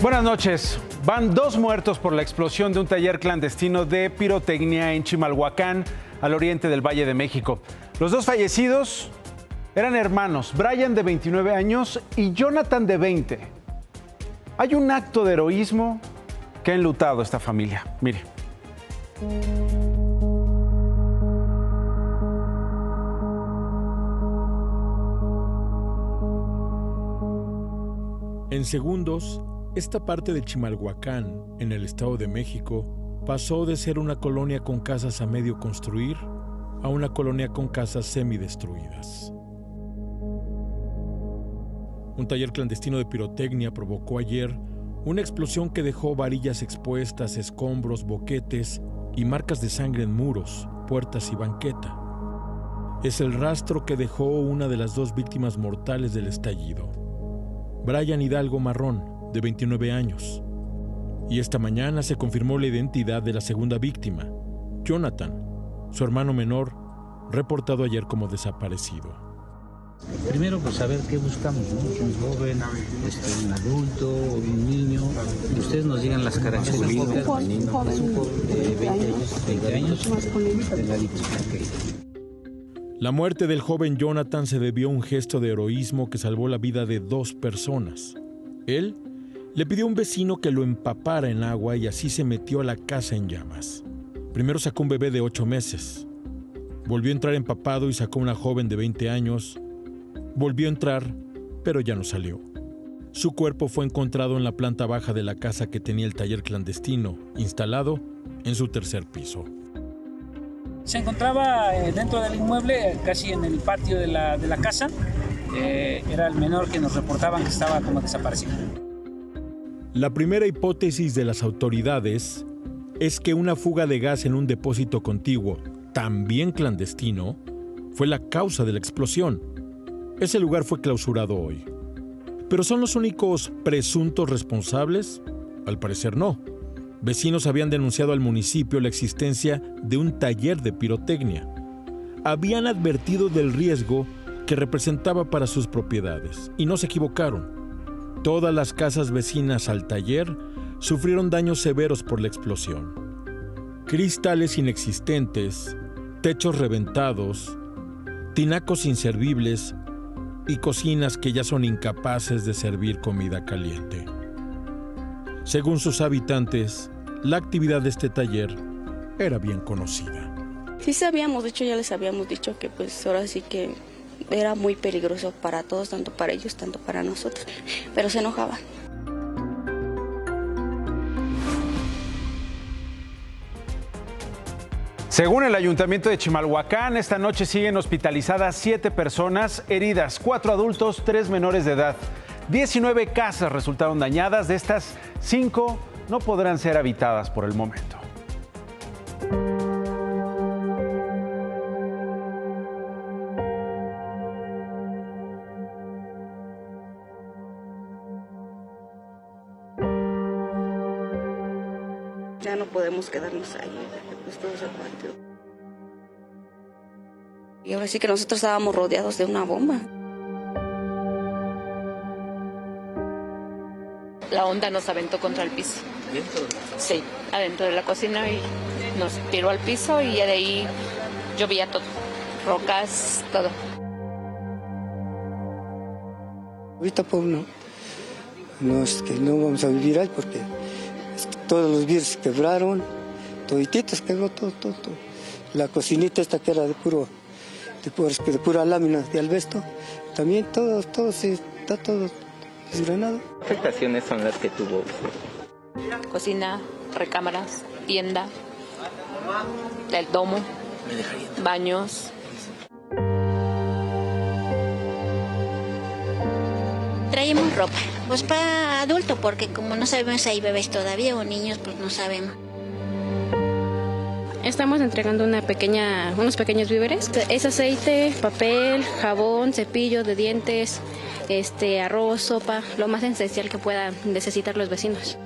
Buenas noches. Van 2 muertos por la explosión de un taller clandestino de pirotecnia en Chimalhuacán, al oriente del Valle de México. Los 2 fallecidos eran hermanos, Brian de 29 años y Jonathan de 20. Hay un acto de heroísmo que ha enlutado a esta familia. Mire. En segundos, esta parte de Chimalhuacán, en el Estado de México, pasó de ser una colonia con casas a medio construir a una colonia con casas semidestruidas. Un taller clandestino de pirotecnia provocó ayer una explosión que dejó varillas expuestas, escombros, boquetes y marcas de sangre en muros, puertas y banqueta. Es el rastro que dejó una de las 2 víctimas mortales del estallido, Brian Hidalgo Marrón, de 29 años. Y esta mañana se confirmó la identidad de la segunda víctima, Jonathan, su hermano menor, reportado ayer como desaparecido. Primero, pues saber qué buscamos, ¿no? Un joven, un adulto, un niño. Ustedes nos digan las características del niño, de 20 años, de la víctima. La muerte del joven Jonathan se debió a un gesto de heroísmo que salvó la vida de 2 personas. Él le pidió a un vecino que lo empapara en agua y así se metió a la casa en llamas. Primero sacó un bebé de 8 meses. Volvió a entrar empapado y sacó una joven de 20 años. Volvió a entrar, pero ya no salió. Su cuerpo fue encontrado en la planta baja de la casa que tenía el taller clandestino, instalado en su 3er piso. Se encontraba dentro del inmueble, casi en el patio de la casa. Era el menor que nos reportaban que estaba como desaparecido. La primera hipótesis de las autoridades es que una fuga de gas en un depósito contiguo, también clandestino, fue la causa de la explosión. Ese lugar fue clausurado hoy. ¿Pero son los únicos presuntos responsables? Al parecer no. Vecinos habían denunciado al municipio la existencia de un taller de pirotecnia. Habían advertido del riesgo que representaba para sus propiedades y no se equivocaron. Todas las casas vecinas al taller sufrieron daños severos por la explosión. Cristales inexistentes, techos reventados, tinacos inservibles y cocinas que ya son incapaces de servir comida caliente. Según sus habitantes, la actividad de este taller era bien conocida. Sí sabíamos, de hecho ya les habíamos dicho que pues ahora sí que era muy peligroso para todos, tanto para ellos, tanto para nosotros, pero se enojaban. Según el Ayuntamiento de Chimalhuacán, esta noche siguen hospitalizadas 7 personas heridas, 4 adultos, 3 menores de edad. 19 casas resultaron dañadas, de estas 5 no podrán ser habitadas por el momento. Ya no podemos quedarnos ahí, pues todo se aguantó. Y ahora sí que nosotros estábamos rodeados de una bomba. La onda nos aventó contra el piso. ¿Dentro? Sí, adentro de la cocina y nos tiró al piso y ya de ahí llovía todo, rocas, todo. Ahorita pues no es que no vamos a vivir ahí porque todos los vidrios se quebraron, todititos quebró todo. La cocinita esta que era de pura lámina de albesto, también todo está todo desgranado. ¿Qué afectaciones son las que tuvo usted? Cocina, recámaras, tienda, el domo, baños. Traemos ropa, pues para adulto, porque como no sabemos si hay bebés todavía o niños, pues no sabemos. Estamos entregando unos pequeños víveres. Es aceite, papel, jabón, cepillo de dientes, arroz, sopa, lo más esencial que puedan necesitar los vecinos.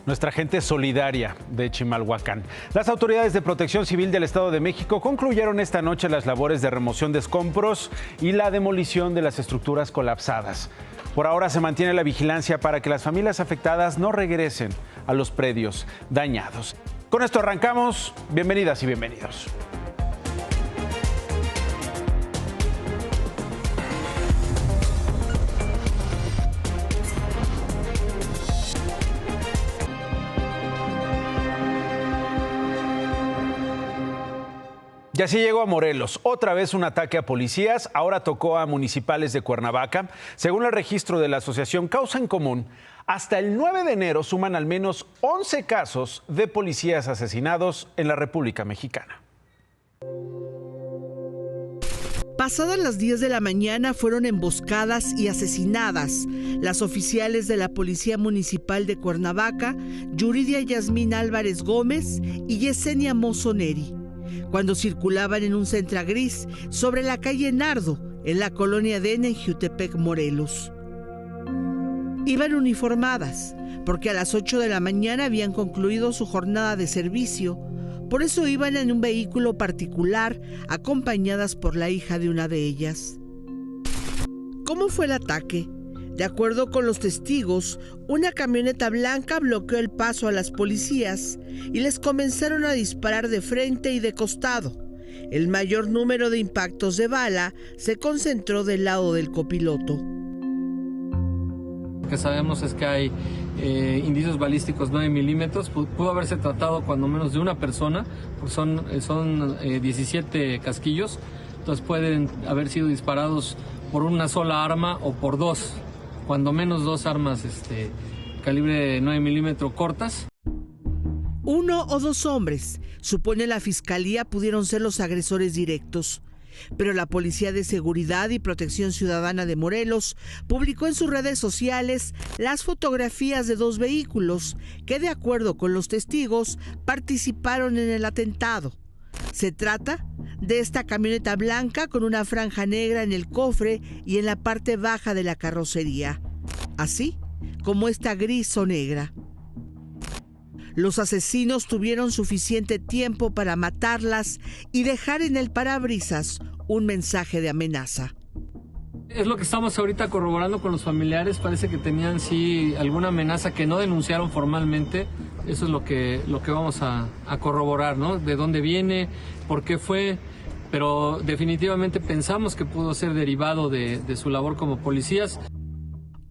nuestra gente solidaria de Chimalhuacán. Las autoridades de Protección Civil del Estado de México concluyeron esta noche las labores de remoción de escombros y la demolición de las estructuras colapsadas. Por ahora se mantiene la vigilancia para que las familias afectadas no regresen a los predios dañados. Con esto arrancamos. Bienvenidas y bienvenidos. Y así llegó a Morelos. Otra vez un ataque a policías, ahora tocó a municipales de Cuernavaca. Según el registro de la asociación Causa en Común, hasta el 9 de enero suman al menos 11 casos de policías asesinados en la República Mexicana. Pasadas las 10 de la mañana fueron emboscadas y asesinadas las oficiales de la Policía Municipal de Cuernavaca, Yuridia Yasmín Álvarez Gómez y Yesenia Mozo Neri, cuando circulaban en un Sentra gris sobre la calle Nardo, en la colonia de en Jutepec, Morelos. Iban uniformadas, porque a las 8 de la mañana habían concluido su jornada de servicio. Por eso iban en un vehículo particular, acompañadas por la hija de una de ellas. ¿Cómo fue el ataque? De acuerdo con los testigos, una camioneta blanca bloqueó el paso a las policías y les comenzaron a disparar de frente y de costado. El mayor número de impactos de bala se concentró del lado del copiloto. Lo que sabemos es que hay indicios balísticos 9 milímetros. Pudo haberse tratado cuando menos de una persona, pues son 17 casquillos. Entonces pueden haber sido disparados por una sola arma o por dos, cuando menos dos armas calibre 9 milímetros cortas. Uno o dos hombres, supone la fiscalía, pudieron ser los agresores directos. Pero la Policía de Seguridad y Protección Ciudadana de Morelos publicó en sus redes sociales las fotografías de dos vehículos que, de acuerdo con los testigos, participaron en el atentado. Se trata de esta camioneta blanca con una franja negra en el cofre y en la parte baja de la carrocería, así como esta gris o negra. Los asesinos tuvieron suficiente tiempo para matarlas y dejar en el parabrisas un mensaje de amenaza. Es lo que estamos ahorita corroborando con los familiares. Parece que tenían sí alguna amenaza que no denunciaron formalmente. Eso es lo que vamos a corroborar, ¿no? De dónde viene, por qué fue, pero definitivamente pensamos que pudo ser derivado de su labor como policías.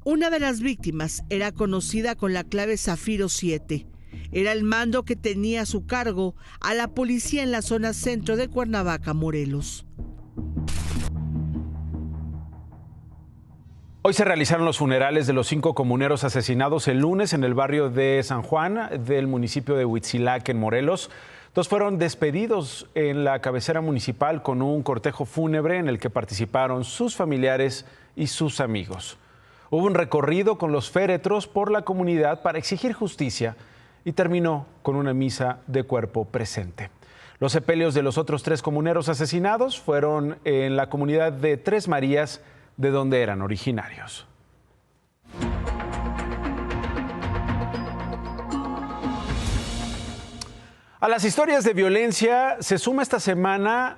Una de las víctimas era conocida con la clave Zafiro 7. Era el mando que tenía a su cargo a la policía en la zona centro de Cuernavaca, Morelos. Hoy se realizaron los funerales de los 5 comuneros asesinados el lunes en el barrio de San Juan del municipio de Huitzilac, en Morelos. 2 fueron despedidos en la cabecera municipal con un cortejo fúnebre en el que participaron sus familiares y sus amigos. Hubo un recorrido con los féretros por la comunidad para exigir justicia y terminó con una misa de cuerpo presente. Los sepelios de los otros 3 comuneros asesinados fueron en la comunidad de Tres Marías, de donde eran originarios. A las historias de violencia se suma esta semana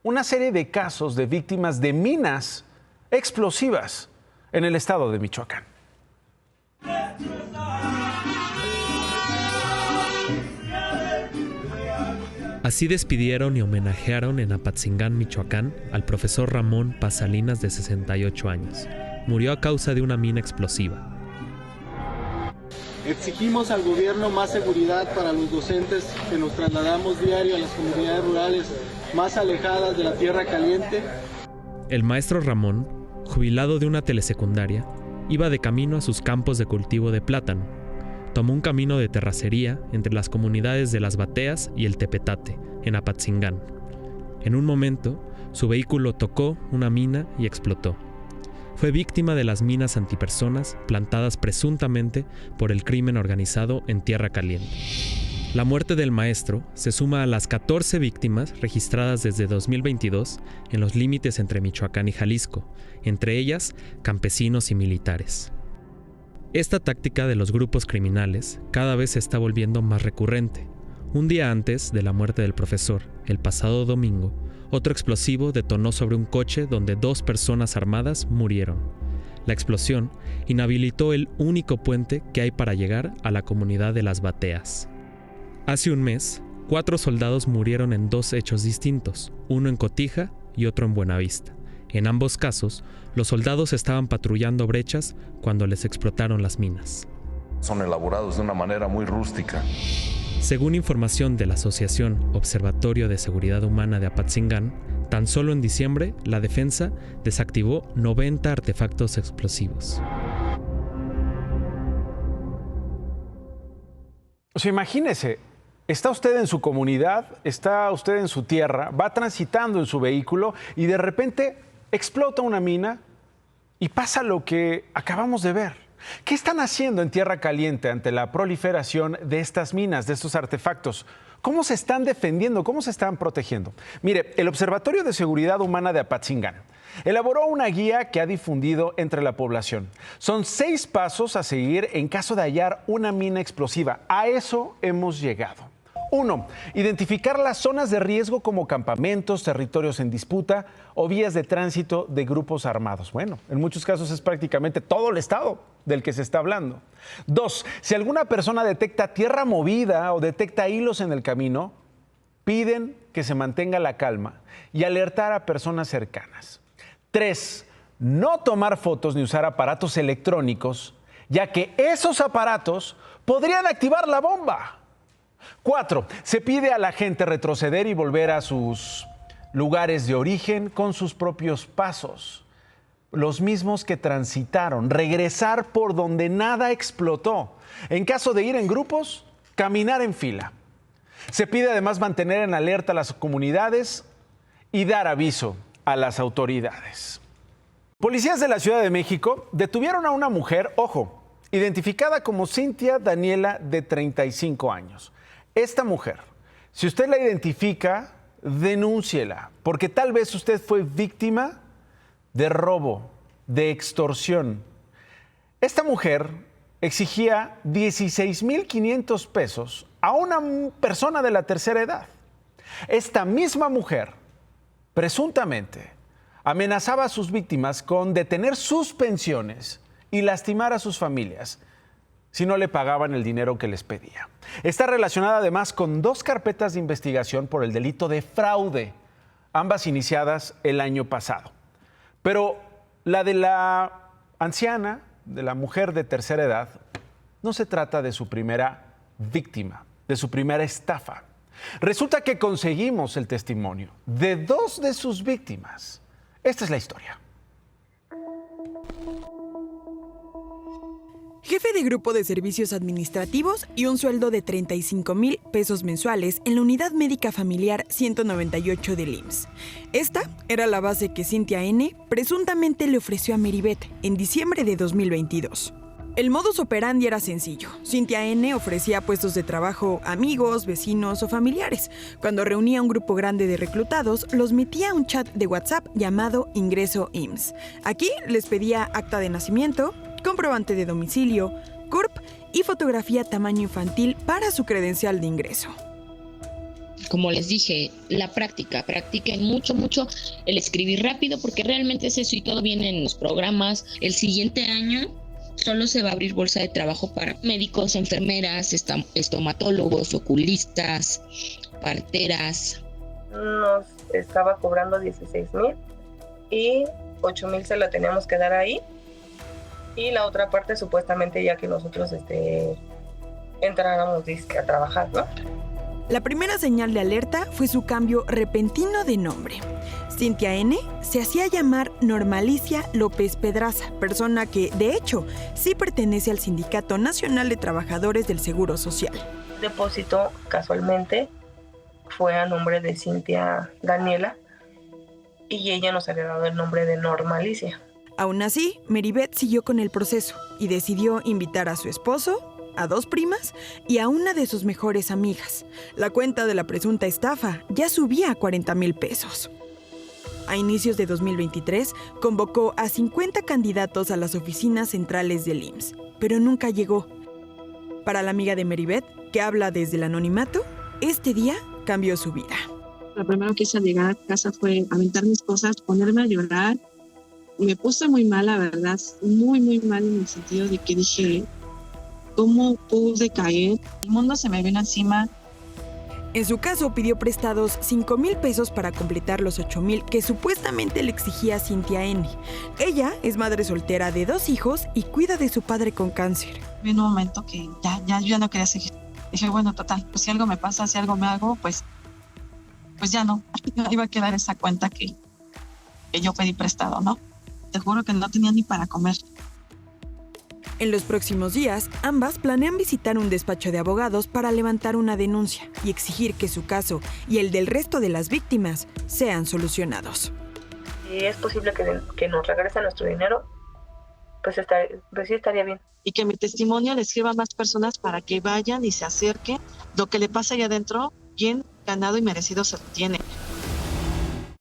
una serie de casos de víctimas de minas explosivas en el estado de Michoacán. Así despidieron y homenajearon en Apatzingán, Michoacán, al profesor Ramón Paz Salinas, de 68 años. Murió a causa de una mina explosiva. Exigimos al gobierno más seguridad para los docentes que nos trasladamos diario a las comunidades rurales más alejadas de la tierra caliente. El maestro Ramón, jubilado de una telesecundaria, iba de camino a sus campos de cultivo de plátano. Tomó un camino de terracería entre las comunidades de Las Bateas y el Tepetate, en Apatzingán. En un momento, su vehículo tocó una mina y explotó. Fue víctima de las minas antipersonas plantadas presuntamente por el crimen organizado en Tierra Caliente. La muerte del maestro se suma a las 14 víctimas registradas desde 2022 en los límites entre Michoacán y Jalisco, entre ellas campesinos y militares. Esta táctica de los grupos criminales cada vez se está volviendo más recurrente. Un día antes de la muerte del profesor, el pasado domingo, otro explosivo detonó sobre un coche donde 2 personas armadas murieron. La explosión inhabilitó el único puente que hay para llegar a la comunidad de Las Bateas. Hace un mes, 4 soldados murieron en 2 hechos distintos, uno en Cotija y otro en Buenavista. En ambos casos, los soldados estaban patrullando brechas cuando les explotaron las minas. Son elaborados de una manera muy rústica. Según información de la Asociación Observatorio de Seguridad Humana de Apatzingán, tan solo en diciembre, la defensa desactivó 90 artefactos explosivos. O sea, imagínese, está usted en su comunidad, está usted en su tierra, va transitando en su vehículo y de repente explota una mina y pasa lo que acabamos de ver. ¿Qué están haciendo en Tierra Caliente ante la proliferación de estas minas, de estos artefactos? ¿Cómo se están defendiendo? ¿Cómo se están protegiendo? Mire, el Observatorio de Seguridad Humana de Apatzingán elaboró una guía que ha difundido entre la población. Son 6 pasos a seguir en caso de hallar una mina explosiva. A eso hemos llegado. 1. Identificar las zonas de riesgo como campamentos, territorios en disputa o vías de tránsito de grupos armados. Bueno, en muchos casos es prácticamente todo el estado del que se está hablando. 2. Si alguna persona detecta tierra movida o detecta hilos en el camino, piden que se mantenga la calma y alertar a personas cercanas. 3. No tomar fotos ni usar aparatos electrónicos, ya que esos aparatos podrían activar la bomba. 4. Se pide a la gente retroceder y volver a sus lugares de origen con sus propios pasos, los mismos que transitaron, regresar por donde nada explotó. En caso de ir en grupos, caminar en fila. Se pide además mantener en alerta a las comunidades y dar aviso a las autoridades. Policías de la Ciudad de México detuvieron a una mujer, ojo, identificada como Cintia Daniela, de 35 años. Esta mujer, si usted la identifica, denúnciela, porque tal vez usted fue víctima de robo, de extorsión. Esta mujer exigía 16,500 pesos a una persona de la tercera edad. Esta misma mujer, presuntamente, amenazaba a sus víctimas con detener sus pensiones y lastimar a sus familias si no le pagaban el dinero que les pedía. Está relacionada además con 2 carpetas de investigación por el delito de fraude, ambas iniciadas el año pasado. Pero la de la anciana, de la mujer de tercera edad, no se trata de su primera víctima, de su primera estafa. Resulta que conseguimos el testimonio de 2 de sus víctimas. Esta es la historia. Jefe de grupo de servicios administrativos y un sueldo de 35,000 pesos mensuales en la Unidad Médica Familiar 198 del IMSS. Esta era la base que Cintia N. presuntamente le ofreció a Meribeth en diciembre de 2022. El modus operandi era sencillo. Cintia N. ofrecía puestos de trabajo a amigos, vecinos o familiares. Cuando reunía un grupo grande de reclutados, los metía a un chat de WhatsApp llamado Ingreso IMSS. Aquí les pedía acta de nacimiento, comprobante de domicilio, CURP y fotografía tamaño infantil para su credencial de ingreso. Como les dije, la práctica, practiquen mucho el escribir rápido, porque realmente es eso y todo viene en los programas. El siguiente año solo se va a abrir bolsa de trabajo para médicos, enfermeras, estomatólogos, oculistas, parteras. Nos estaba cobrando 16,000 y 8,000 se la teníamos que dar ahí. Y la otra parte supuestamente ya que nosotros entráramos a trabajar, ¿no? La primera señal de alerta fue su cambio repentino de nombre. Cintia N. se hacía llamar Normalicia López Pedraza, persona que, de hecho, sí pertenece al Sindicato Nacional de Trabajadores del Seguro Social. El depósito, casualmente, fue a nombre de Cintia Daniela y ella nos había dado el nombre de Normalicia. Aún así, Meribeth siguió con el proceso y decidió invitar a su esposo, a 2 primas y a una de sus mejores amigas. La cuenta de la presunta estafa ya subía a 40,000 pesos. A inicios de 2023, convocó a 50 candidatos a las oficinas centrales del IMSS. pero nunca llegó. Para la amiga de Meribeth, que habla desde el anonimato, este día cambió su vida. Lo primero que hice al llegar a casa fue aventar mis cosas, ponerme a llorar. Me puse muy mal, la verdad, muy, muy mal en el sentido de que dije, ¿cómo pude caer? El mundo se me vino encima. En su caso, pidió prestados 5,000 pesos para completar los 8,000 que supuestamente le exigía Cintia N. Ella es madre soltera de 2 hijos y cuida de su padre con cáncer. En un momento que yo ya no quería seguir. Dije, bueno, total, pues si algo me pasa, si algo me hago, pues ya no. Iba a quedar esa cuenta que yo pedí prestado, ¿no? Te juro que no tenía ni para comer. En los próximos días, ambas planean visitar un despacho de abogados para levantar una denuncia y exigir que su caso y el del resto de las víctimas sean solucionados. Si es posible que nos regrese nuestro dinero, pues sí estaría bien. Y que mi testimonio le sirva a más personas para que vayan y se acerquen. Lo que le pasa allá adentro, bien ganado y merecido se tiene.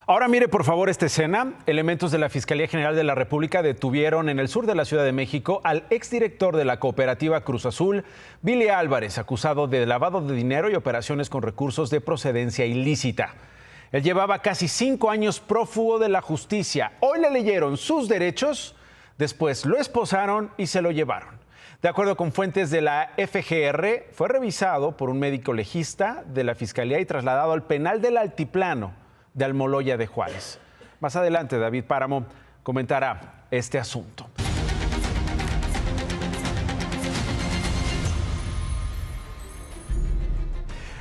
Ahora mire por favor esta escena. Elementos de la Fiscalía General de la República detuvieron en el sur de la Ciudad de México al exdirector de la cooperativa Cruz Azul, Billy Álvarez, acusado de lavado de dinero y operaciones con recursos de procedencia ilícita. Él llevaba casi 5 años prófugo de la justicia. Hoy le leyeron sus derechos, después lo esposaron y se lo llevaron. De acuerdo con fuentes de la FGR, fue revisado por un médico legista de la Fiscalía y trasladado al penal del Altiplano de Almoloya de Juárez. Más adelante, David Páramo comentará este asunto.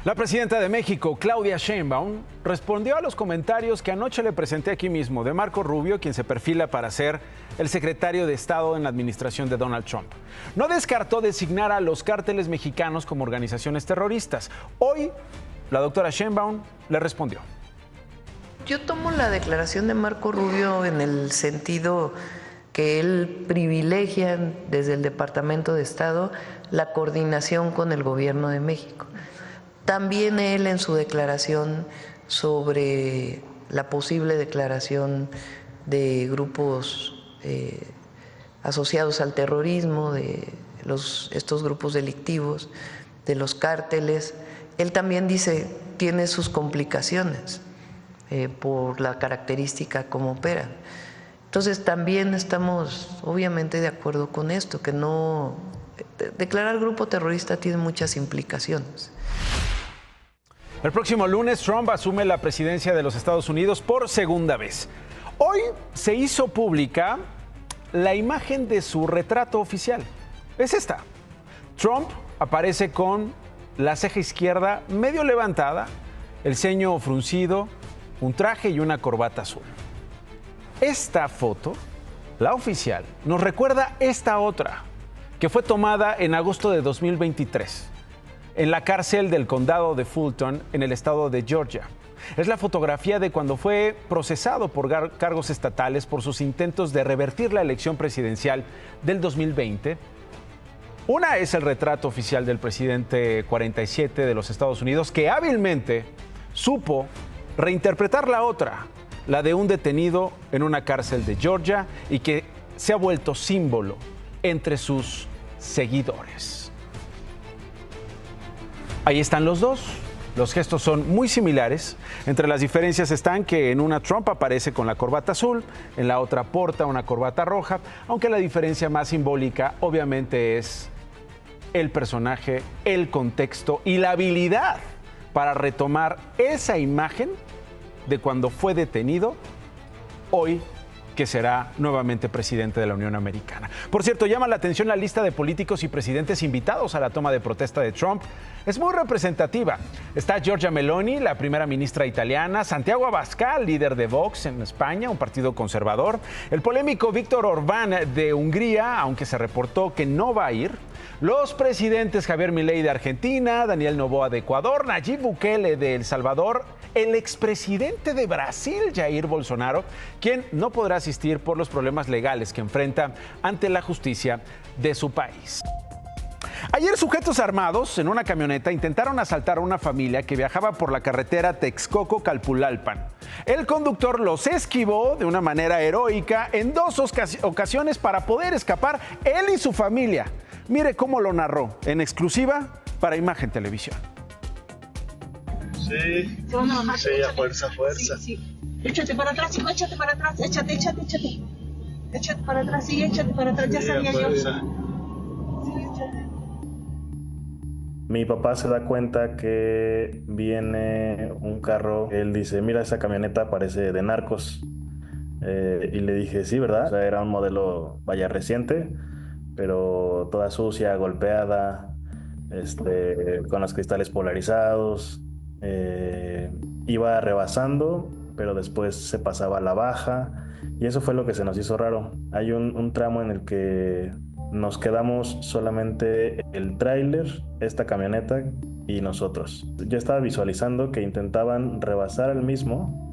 La presidenta de México, Claudia Sheinbaum, respondió a los comentarios que anoche le presenté aquí mismo de Marco Rubio, quien se perfila para ser el secretario de Estado en la administración de Donald Trump. No descartó designar a los cárteles mexicanos como organizaciones terroristas. Hoy, la doctora Sheinbaum le respondió. Yo tomo la declaración de Marco Rubio en el sentido que él privilegia desde el Departamento de Estado la coordinación con el Gobierno de México. También él en su declaración sobre la posible declaración de grupos asociados al terrorismo, de estos grupos delictivos, de los cárteles, él también dice tiene sus complicaciones. Por la característica como operan. Entonces también estamos obviamente de acuerdo con esto, que no declarar grupo terrorista tiene muchas implicaciones. El próximo lunes Trump asume la presidencia de los Estados Unidos por segunda vez. Hoy se hizo pública la imagen de su retrato oficial. Es esta. Trump aparece con la ceja izquierda medio levantada, el ceño fruncido, un traje y una corbata azul. Esta foto, la oficial, nos recuerda esta otra, que fue tomada en agosto de 2023, en la cárcel del condado de Fulton, en el estado de Georgia. Es la fotografía de cuando fue procesado por cargos estatales por sus intentos de revertir la elección presidencial del 2020. Una es el retrato oficial del presidente 47 de los Estados Unidos, que hábilmente supo reinterpretar la otra, la de un detenido en una cárcel de Georgia y que se ha vuelto símbolo entre sus seguidores. Ahí están los dos. Los gestos son muy similares. Entre las diferencias están que en una Trump aparece con la corbata azul, en la otra porta una corbata roja, aunque la diferencia más simbólica obviamente es el personaje, el contexto y la habilidad para retomar esa imagen de cuando fue detenido, hoy que será nuevamente presidente de la Unión Americana. Por cierto, llama la atención la lista de políticos y presidentes invitados a la toma de protesta de Trump. Es muy representativa. Está Giorgia Meloni, la primera ministra italiana, Santiago Abascal, líder de Vox en España, un partido conservador, el polémico Víctor Orbán de Hungría, aunque se reportó que no va a ir, los presidentes Javier Milei de Argentina, Daniel Noboa de Ecuador, Nayib Bukele de El Salvador, el expresidente de Brasil, Jair Bolsonaro, quien no podrá asistir por los problemas legales que enfrenta ante la justicia de su país. Ayer sujetos armados en una camioneta intentaron asaltar a una familia que viajaba por la carretera Texcoco-Calpulalpan. El conductor los esquivó de una manera heroica en 2 ocasiones para poder escapar él y su familia. Mire cómo lo narró en exclusiva para Imagen Televisión. Sí, a fuerza. Sí. Échate para atrás, hijo, échate para atrás, échate. Échate para atrás, sí, échate para atrás, ya sabía yo. Sí, échate. Mi papá se da cuenta que viene un carro, él dice, mira, esa camioneta parece de narcos. Y le dije, sí, ¿verdad? O sea, era un modelo, reciente, pero toda sucia, golpeada, con los cristales polarizados. Iba rebasando, pero después se pasaba a la baja, y eso fue lo que se nos hizo raro. Hay un tramo en el que nos quedamos solamente el tráiler, esta camioneta y nosotros. Yo estaba visualizando que intentaban rebasar al mismo.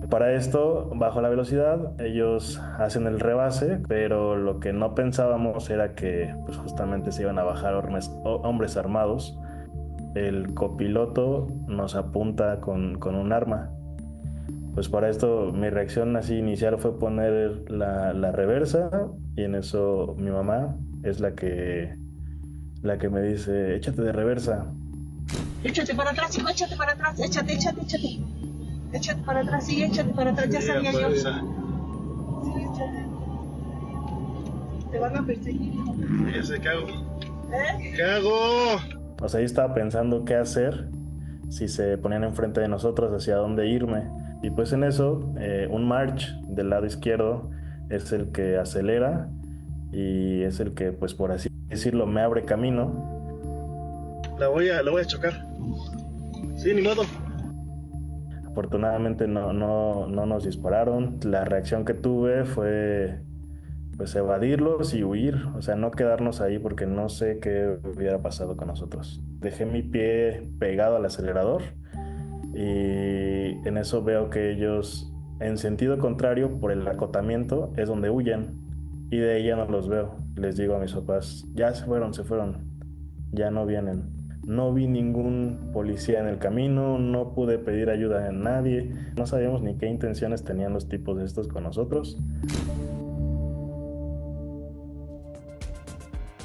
Para esto, bajo la velocidad, ellos hacen el rebase, pero lo que no pensábamos era que pues, justamente se iban a bajar hombres armados. El copiloto nos apunta con un arma. Pues para esto mi reacción así inicial fue poner la reversa, y en eso mi mamá es la que me dice, échate de reversa. Échate para atrás, hijo, échate para atrás, échate. Échate para atrás, sí, échate para atrás, ya sabía yo. Sí, échate. Te van a perseguir. Ya sé, ¿qué hago? ¿Qué hago? O sea, yo estaba pensando qué hacer si se ponían enfrente de nosotros, hacia dónde irme. Y pues en eso, un March del lado izquierdo es el que acelera y es el que, pues por así decirlo, me abre camino. La voy a chocar. Sí, ni modo. Afortunadamente no nos dispararon. La reacción que tuve fue pues evadirlos y huir, o sea, no quedarnos ahí porque no sé qué hubiera pasado con nosotros. Dejé mi pie pegado al acelerador y en eso veo que ellos, en sentido contrario, por el acotamiento, es donde huyen, y de ahí ya no los veo. Les digo a mis papás, ya se fueron, ya no vienen. No vi ningún policía en el camino, no pude pedir ayuda a nadie, no sabíamos ni qué intenciones tenían los tipos estos con nosotros.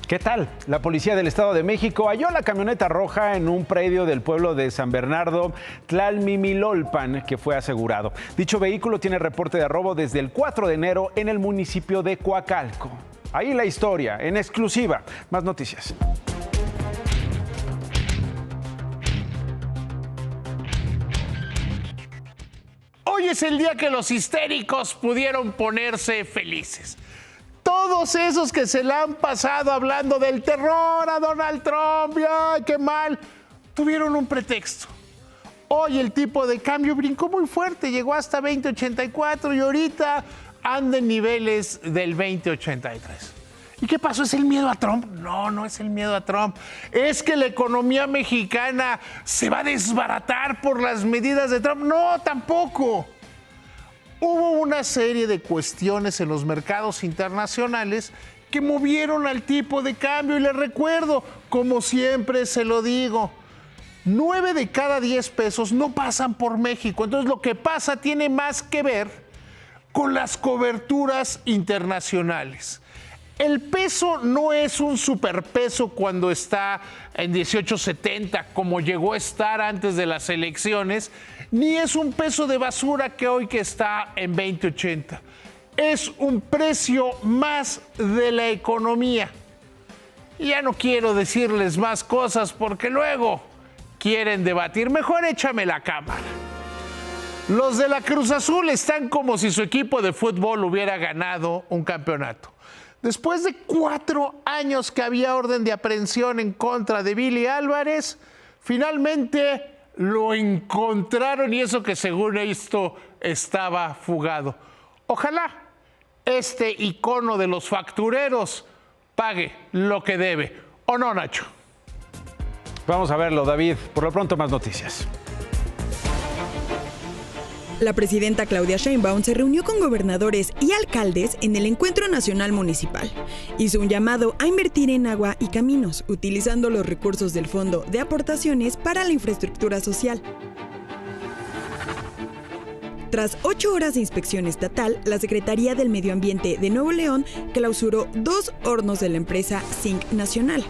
¿Qué tal? La policía del Estado de México halló la camioneta roja en un predio del pueblo de San Bernardo, Tlalmimilolpan, que fue asegurado. Dicho vehículo tiene reporte de robo desde el 4 de enero en el municipio de Coacalco. Ahí la historia, en exclusiva. Más noticias. Hoy es el día que los histéricos pudieron ponerse felices. Todos esos que se la han pasado hablando del terror a Donald Trump, ¡ay, qué mal!, tuvieron un pretexto. Hoy el tipo de cambio brincó muy fuerte, llegó hasta 20.84 y ahorita anda en niveles del 20.83. ¿Y qué pasó? ¿Es el miedo a Trump? No, no es el miedo a Trump. Es que la economía mexicana se va a desbaratar por las medidas de Trump. No, tampoco. Hubo una serie de cuestiones en los mercados internacionales que movieron al tipo de cambio. Y les recuerdo, como siempre se lo digo, 9 de cada 10 pesos no pasan por México. Entonces lo que pasa tiene más que ver con las coberturas internacionales. El peso no es un superpeso cuando está en 18.70, como llegó a estar antes de las elecciones, ni es un peso de basura que hoy que está en 20.80. Es un precio más de la economía. Y ya no quiero decirles más cosas porque luego quieren debatir. Mejor échame la cámara. Los de la Cruz Azul están como si su equipo de fútbol hubiera ganado un campeonato. Después de 4 años que había orden de aprehensión en contra de Billy Álvarez, finalmente lo encontraron, y eso que según esto estaba fugado. Ojalá este icono de los factureros pague lo que debe. ¿O no, Nacho? Vamos a verlo, David. Por lo pronto, más noticias. La presidenta Claudia Sheinbaum se reunió con gobernadores y alcaldes en el Encuentro Nacional Municipal. Hizo un llamado a invertir en agua y caminos, utilizando los recursos del Fondo de Aportaciones para la Infraestructura Social. Tras 8 horas de inspección estatal, la Secretaría del Medio Ambiente de Nuevo León clausuró 2 hornos de la empresa Zinc Nacional.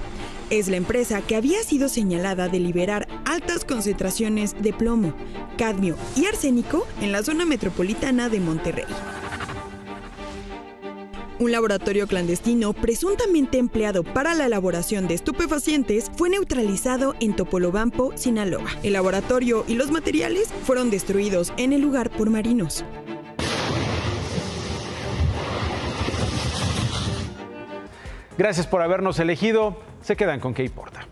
Es la empresa que había sido señalada de liberar altas concentraciones de plomo, cadmio y arsénico en la zona metropolitana de Monterrey. Un laboratorio clandestino presuntamente empleado para la elaboración de estupefacientes fue neutralizado en Topolobampo, Sinaloa. El laboratorio y los materiales fueron destruidos en el lugar por marinos. Gracias por habernos elegido. Se quedan con ¿Qué importa?